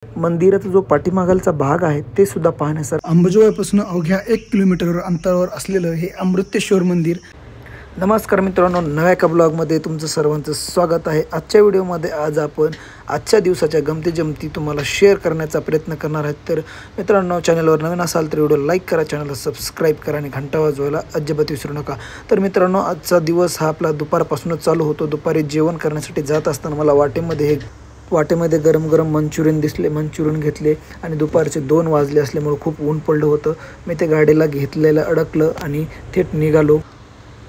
मंदिराचा जो पाठीमागचा भाग आहे ते सुद्धा पाहण्यासारखं। अंबाजोगाईपासून अवघ्या 1 किलोमीटर अंतरावर असलेलं हे अमृतेश्वर मंदिर। नमस्कार मित्रांनो, नव्या एका ब्लॉगमध्ये तुमचं सर्वांचं स्वागत आहे। आजच्या व्हिडिओमध्ये आज आपण आजच्या दिवसाच्या गमती जमती तुम्हाला शेअर करण्याचा प्रयत्न करणार आहोत। तर मित्रांनो, चॅनलवर नवीन असाल तर व्हिडिओ लाईक करा, चॅनलला सबस्क्राईब करा आणि घंटा वाजवायला अजिबात विसरू नका। तर मित्रांनो, आजचा दिवस हा आपला दुपारपासूनच चालू होतो। दुपारी जेवण करण्यासाठी जात असताना मला वाटेमध्ये गरम गरम मंचुरियन दिसले, मंचुरियन घेतले आणि दुपारचे 2 वाजले असल्यामुळे खूप ऊन पडलं होतं। मी ते गाडीला घेतलेलं अडकलं आणि थेट निघालो।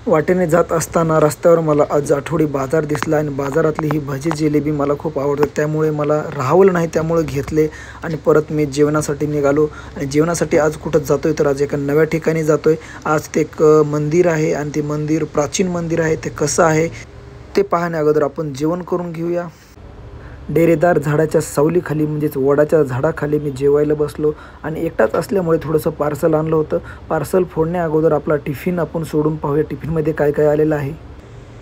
वाटेने जात असताना रस्त्यावर मला आज आठवडी बाजार दिसला आणि बाजारातली ही भजी जिलेबी मला खूप आवडतात, त्यामुळे मला राहवलं नाही, त्यामुळे घेतले आणि परत मी जेवणासाठी निघालो। आणि जेवणासाठी आज कुठं जातोय तर आज एका नव्या ठिकाणी जातोय। आज ते एक मंदिर आहे आणि ते मंदिर प्राचीन मंदिर आहे। ते कसं आहे ते पाहण्या अगोदर आपण जेवण करून घेऊया। डेरेदार झाडाच्या सावलीखाली म्हणजेच वडाच्या झाडाखाली मी जेवायला बसलो आणि एकटाच असल्यामुळे थोडंसं पार्सल आणलं होतं। पार्सल फोडण्या अगोदर आपला टिफिन आपण सोडून पाहूया टिफिनमध्ये काय काय आलेलं आहे।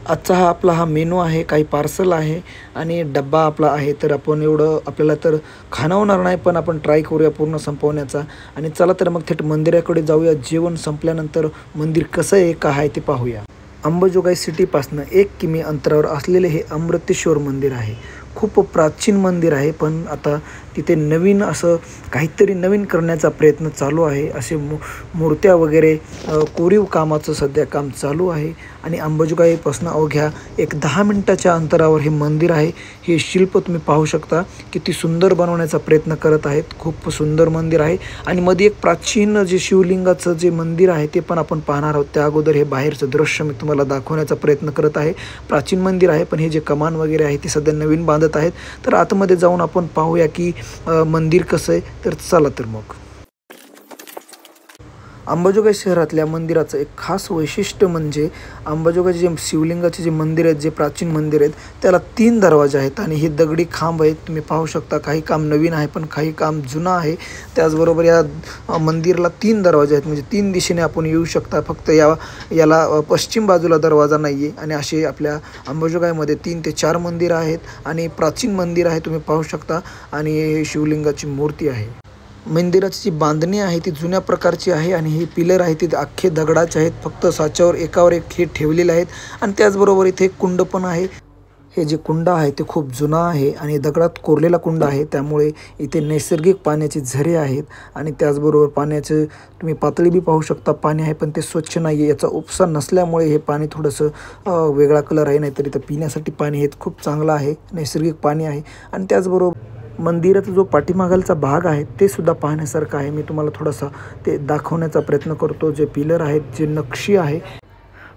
आजचा आपला मेनू आहे, काही पार्सल आहे आणि डब्बा आपला आहे। तर आपण एवढं आपल्याला तर खाणं होणार नाही, पण आपण ट्राय करूया पूर्ण संपवण्याचा। आणि चला तर मग थेट मंदिराकडे जाऊया। जेवण संपल्यानंतर मंदिर कसं आहे काय आहे ते पाहूया। अंबाजोगाई सिटीपासून 1 किमी अंतरावर असलेले हे अमृतेश्वर मंदिर आहे। खूप प्राचीन मंदिर आहे, पण आता तिथे नवीन असं काहीतरी नवीन करण्याचा प्रयत्न चालू आहे। असे मूर्त्या वगैरे कोरीव कामाचं सध्या काम चालू आहे। आणि अंबाजोगाईपासून अवघ्या एक 10 मिनिटाच्या अंतरावर हे मंदिर आहे। हे शिल्प तुम्ही पाहू शकता, किती सुंदर बनवण्याचा प्रयत्न करत आहेत। खूप सुंदर मंदिर आहे आणि मध्ये एक प्राचीन जे शिवलिंगाचं जे मंदिर आहे ते पण आपण पाहणार आहोत। त्या अगोदर हे बाहेरचं दृश्य मी तुम्हाला दाखवण्याचा प्रयत्न करत आहे। प्राचीन मंदिर आहे, पण हे जे कमान वगैरे आहे ते सध्या नवीन बांधत आहेत। तर आतमध्ये जाऊन आपण पाहूया की मंदिर कसं आहे। तर चला तर मग। अंबाजोगाई शहरातल्या मंदिराचं एक खास वैशिष्ट्य म्हणजे अंबाजोगाईचे जे शिवलिंगाचे जे मंदिर आहेत, जे प्राचीन मंदिर आहेत, त्याला 3 दरवाजे आहेत आणि हे दगडी खांब आहेत। तुम्ही पाहू शकता, काही काम नवीन आहे पण काही काम जुनं आहे। त्याचबरोबर या मंदिराला 3 दरवाजे आहेत, म्हणजे 3 दिशेने आपण येऊ शकता। फक्त याला पश्चिम बाजूला दरवाजा नाही आहे। आणि असे आपल्या अंबाजोगाईमध्ये 3 ते 4 मंदिर आहेत आणि प्राचीन मंदिर आहे, तुम्ही पाहू शकता। आणि शिवलिंगाची मूर्ती आहे। मंदिराची जी बांधणी आहे ती जुन्या प्रकारची आहे आणि हे पिलर आहे ते अख्खे दगडाचे आहेत। फक्त साच्यावर एकावर एक हे ठेवलेले आहेत। आणि त्याचबरोबर इथे एक कुंड पण आहे। हे जे कुंड आहे ते खूप जुना आहे आणि दगडात कोरलेला कुंड आहे, त्यामुळे इथे नैसर्गिक पाण्याचे झरे आहेत। आणि त्याचबरोबर पाण्याचं तुम्ही पातळी बी पाहू शकता, पाणी आहे पण ते स्वच्छ नाही आहे। याचा उपसा नसल्यामुळे हे पाणी थोडंसं वेगळा कलर आहे, नाहीतर इथं पिण्यासाठी पाणी हे खूप चांगलं आहे, नैसर्गिक पाणी आहे। आणि त्याचबरोबर मंदिराचा जो पाठीमागचा भाग आहे ते सुद्धा पाहण्यासारखं आहे। मी तुम्हाला थोडासा ते दाखवण्याचा प्रयत्न करतो। जे पिलर आहेत, जे नक्षी आहे,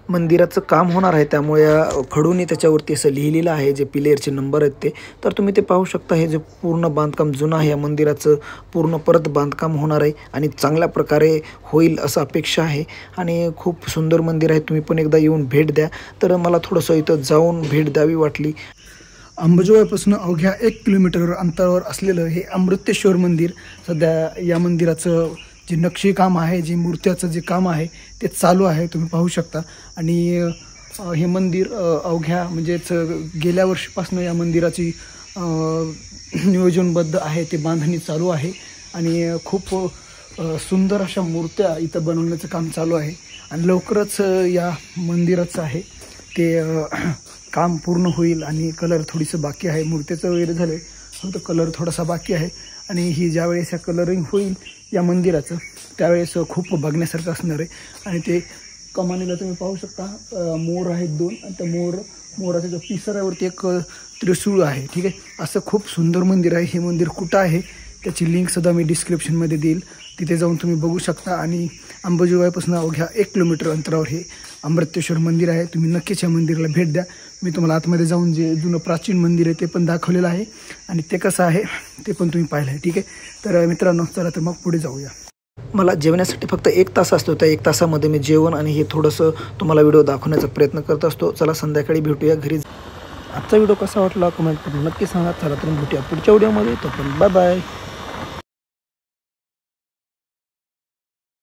मंदिराचं काम होणार आहे, त्यामुळे खडूनी त्याच्यावरती असं लिहिलेलं आहे, जे पिलरचे नंबर आहेत ते। तर तुम्ही ते पाहू शकता। हे जे पूर्ण बांधकाम जुनं आहे, या मंदिराचं पूर्ण परत बांधकाम होणार आहे आणि चांगल्या प्रकारे होईल असं अपेक्षा आहे। आणि खूप सुंदर मंदिर आहे, तुम्ही पण एकदा येऊन भेट द्या। तर मला थोडंसं इथं जाऊन भेट द्यावी वाटली। अंबाजोगाईपासून अवघ्या 1 किलोमीटर अंतरावर असलेलं हे अमृतेश्वर मंदिर। सध्या या मंदिराचं जे नक्षीकाम आहे, जे मूर्त्याचं जे काम आहे ते चालू आहे, तुम्ही पाहू शकता। आणि हे मंदिर अवघ्या म्हणजेच गेल्या वर्षीपासून या मंदिराची नियोजनबद्ध आहे, ते बांधणी चालू आहे। आणि खूप सुंदर अशा मूर्त्या इथं बनवण्याचं काम चालू आहे आणि लवकरच या मंदिराचं आहे ते काम पूर्ण होईल। आणि कलर थोडीसं बाकी आहे, मूर्तीचं वगैरे झालं फक्त कलर थोडासा बाकी आहे। आणि ही ज्यावेळेस या कलरिंग होईल या मंदिराचं त्यावेळेस खूप बघण्यासारखं असणार आहे। आणि ते कमानीला तुम्ही पाहू शकता, मोर आहेत 2 आणि त्या मोराच्या जो पिसाऱ्यावरती एक त्रिशूळ आहे, ठीक आहे। असं खूप सुंदर मंदिर आहे। हे मंदिर कुठं आहे त्याची लिंकसुद्धा मी डिस्क्रिप्शनमध्ये देईल, तिथे जाऊन तुम्ही बघू शकता। आणि अंबाजोगाईपासून अवघ्या 1 किलोमीटर अंतरावर हे अमृतेश्वर मंदिर आहे। तुम्ही नक्कीच या मंदिराला भेट द्या। मी तुम्हाला आतमध्ये जाऊन जे जुनं प्राचीन मंदिर आहे ते पण दाखवलेलं आहे आणि ते कसं आहे ते पण तुम्ही पाहिलं आहे, ठीक आहे। तर मित्रांनो, चला तर मग पुढे जाऊया। मला जेवण्यासाठी फक्त 1 तास असतो, त्या 1 तासामध्ये मी जेवण आणि हे थोडंसं तुम्हाला व्हिडिओ दाखवण्याचा प्रयत्न करत असतो। चला संध्याकाळी भेटूया घरी। आजचा व्हिडिओ कसा वाटला कमेंट करून नक्की सांगा। चला तर भेटूया पुढच्या व्हिडिओमध्ये, तो पण बाय बाय।